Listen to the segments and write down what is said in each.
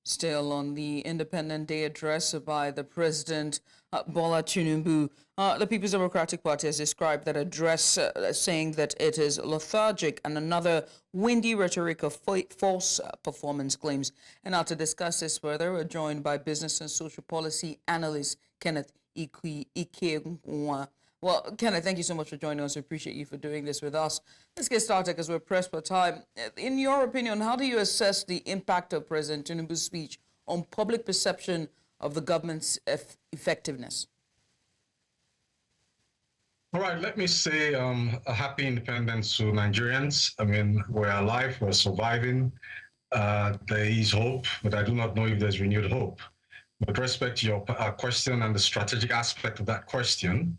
Still on the Independent Day address by the President Bola Tinubu, the People's Democratic Party has described that address saying that it is lethargic and another windy rhetoric of false performance claims. And now to discuss this further, we're joined by business and social policy analyst Kenneth Ike. Well, Kenneth, thank you so much for joining us. We appreciate you for doing this with us. Let's get started because we're pressed for time. In your opinion, how do you assess the impact of President Tinubu's speech on public perception of the government's effectiveness? All right, let me say a happy independence to Nigerians. I mean, we're alive, we're surviving. There is hope, but I do not know if there's renewed hope. With respect to your question and the strategic aspect of that question,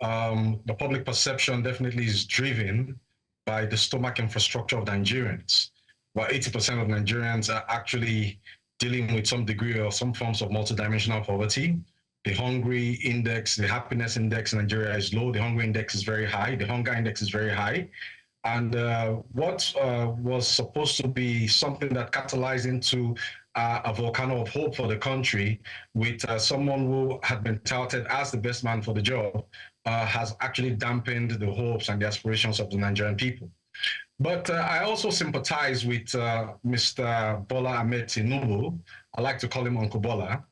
the public perception definitely is driven by the stomach infrastructure of Nigerians. About 80% of Nigerians are actually dealing with some degree or some forms of multidimensional poverty. The hungry index, the happiness index in Nigeria is low. The hungry index is very high. The hunger index is very high. And what was supposed to be something that catalyzed into a volcano of hope for the country with someone who had been touted as the best man for the job has actually dampened the hopes and the aspirations of the Nigerian people. But I also sympathize with Mr. Bola Ahmed Tinubu. I like to call him Uncle Bola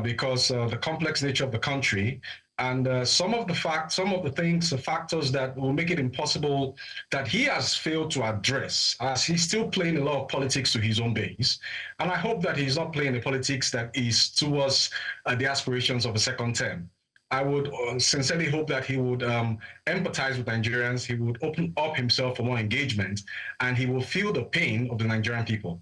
because the complex nature of the country and some of the factors that will make it impossible that he has failed to address, as he's still playing a lot of politics to his own base. And I hope that he's not playing the politics that is towards the aspirations of a second term. I would sincerely hope that he would empathize with Nigerians, he would open up himself for more engagement, and he will feel the pain of the Nigerian people.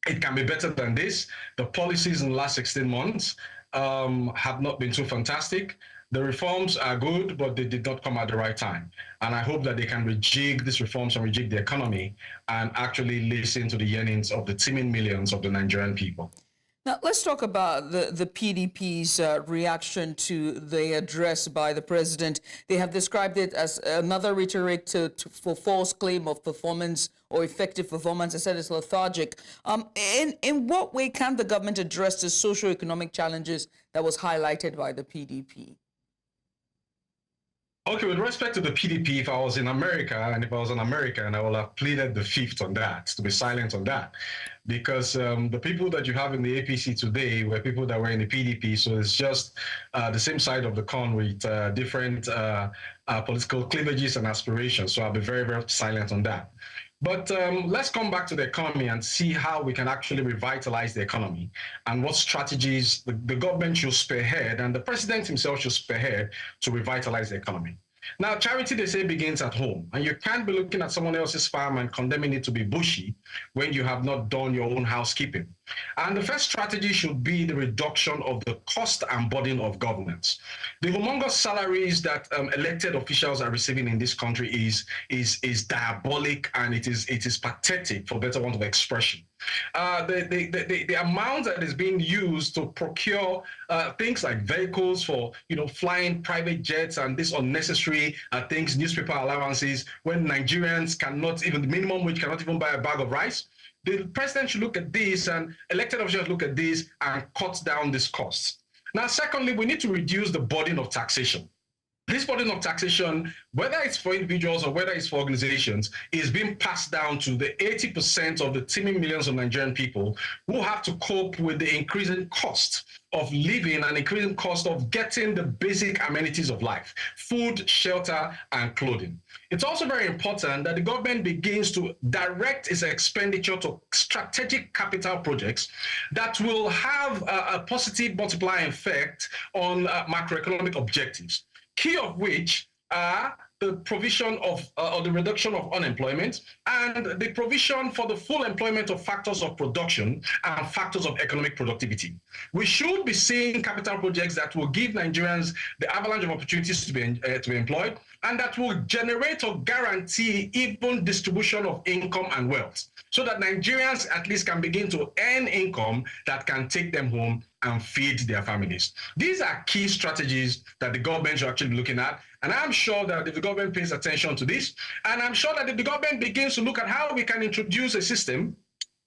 It can be better than this. The policies in the last 16 months have not been too fantastic. The reforms are good, but they did not come at the right time. And I hope that they can rejig these reforms and rejig the economy and actually listen to the yearnings of the teeming millions of the Nigerian people. Now, let's talk about the PDP's reaction to the address by the president. They have described it as another rhetoric for false claim of performance or effective performance. I said it's lethargic. In what way can the government address the socio-economic challenges that was highlighted by the PDP? Okay, with respect to the PDP, if I was in America and if I was an American, I would have pleaded the fifth on that, to be silent on that. Because the people that you have in the APC today were people that were in the PDP, so it's just the same side of the coin with different political cleavages and aspirations. So I'll be very, very silent on that. But let's come back to the economy and see how we can actually revitalize the economy and what strategies the government should spearhead and the president himself should spearhead to revitalize the economy. Now, charity, they say, begins at home, and you can't be looking at someone else's farm and condemning it to be bushy when you have not done your own housekeeping. And the first strategy should be the reduction of the cost and burden of governance. The humongous salaries that elected officials are receiving in this country is diabolic, and it is pathetic, for better want of expression. The amount that is being used to procure things like vehicles for flying private jets and this unnecessary things, newspaper allowances, when Nigerians cannot even, the minimum wage cannot even buy a bag of rice. The president should look at this and elected officials look at this and cut down these costs. Now, secondly, we need to reduce the burden of taxation. This burden of taxation, whether it's for individuals or whether it's for organizations, is being passed down to the 80% of the teeming millions of Nigerian people who have to cope with the increasing cost of living and increasing cost of getting the basic amenities of life: food, shelter, and clothing. It's also very important that the government begins to direct its expenditure to strategic capital projects that will have a positive multiplying effect on macroeconomic objectives, key of which are the provision of or the reduction of unemployment and the provision for the full employment of factors of production and factors of economic productivity. We should be seeing capital projects that will give Nigerians the avalanche of opportunities to be employed and that will generate or guarantee even distribution of income and wealth, so that Nigerians at least can begin to earn income that can take them home and feed their families. These are key strategies that the government should actually be looking at. And I'm sure that if the government pays attention to this, and I'm sure that if the government begins to look at how we can introduce a system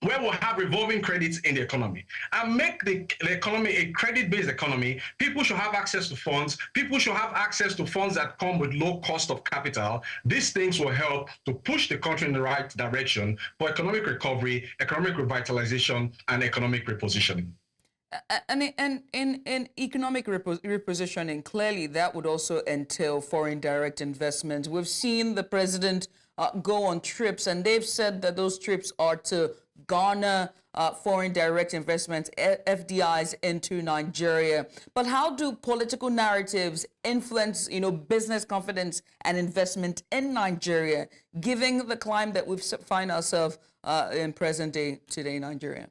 where we'll have revolving credits in the economy and make the economy a credit-based economy. People should have access to funds. People should have access to funds that come with low cost of capital. These things will help to push the country in the right direction for economic recovery, economic revitalization, and economic repositioning. And in economic repositioning, clearly that would also entail foreign direct investment. We've seen the president go on trips, and they've said that those trips are to garner foreign direct investments, FDIs, into Nigeria. But how do political narratives influence, business confidence and investment in Nigeria, given the climate that we find ourselves in present day today, Nigeria?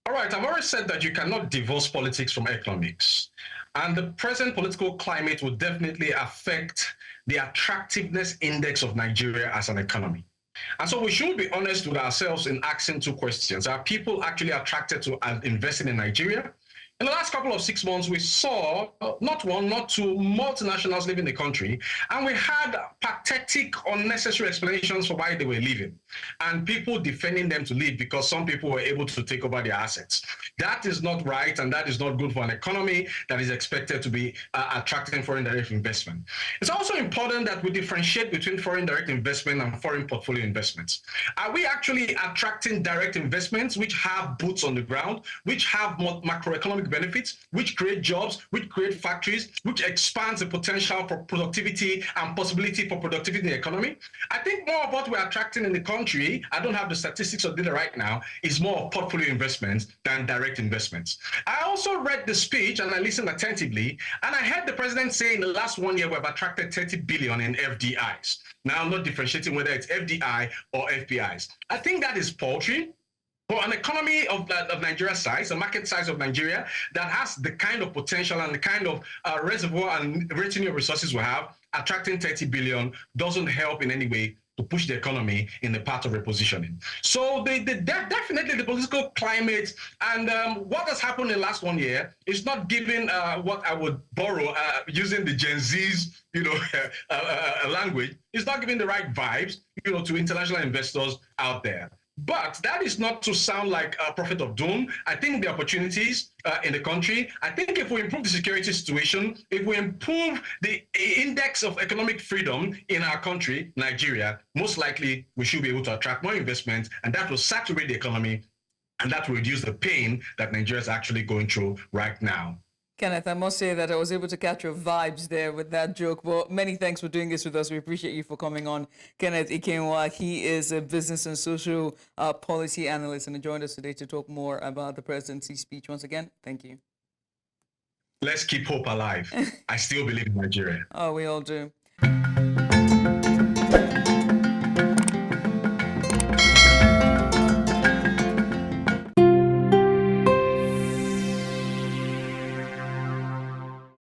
All right, I've already said that you cannot divorce politics from economics. And the present political climate will definitely affect the attractiveness index of Nigeria as an economy. And so we should be honest with ourselves in asking two questions. Are people actually attracted to investing in Nigeria? In the last couple of 6 months, we saw not one, not two multinationals leaving the country, and we had pathetic, unnecessary explanations for why they were leaving, and people defending them to leave because some people were able to take over their assets. That is not right, and that is not good for an economy that is expected to be attracting foreign direct investment. It's also important that we differentiate between foreign direct investment and foreign portfolio investments. Are we actually attracting direct investments which have boots on the ground, which have more macroeconomic benefits, which create jobs, which create factories, which expands the potential for productivity and possibility for productivity in the economy? I think more of what we're attracting in the country, I don't have the statistics or data right now, is more of portfolio investments than direct investments. I also read the speech and I listened attentively, and I heard the president say in the last 1 year we've attracted 30 billion in FDIs. Now, I'm not differentiating whether it's FDI or FPIs. I think that is paltry. For an economy of Nigeria's size, a market size of Nigeria that has the kind of potential and the kind of reservoir and retinue of resources we have, attracting 30 billion doesn't help in any way to push the economy in the path of repositioning. So definitely the political climate and what has happened in the last 1 year is not giving what I would borrow using the Gen Z's language. It's not giving the right vibes to international investors out there. But that is not to sound like a prophet of doom. I think the opportunities in the country, I think if we improve the security situation, if we improve the index of economic freedom in our country, Nigeria, most likely we should be able to attract more investment, and that will saturate the economy, and that will reduce the pain that Nigeria is actually going through right now. Kenneth, I must say that I was able to catch your vibes there with that joke. But many thanks for doing this with us. We appreciate you for coming on. Kenneth Ikenwa, he is a business and social policy analyst and joined us today to talk more about the presidency's speech. Once again, thank you. Let's keep hope alive. I still believe in Nigeria. Oh, we all do.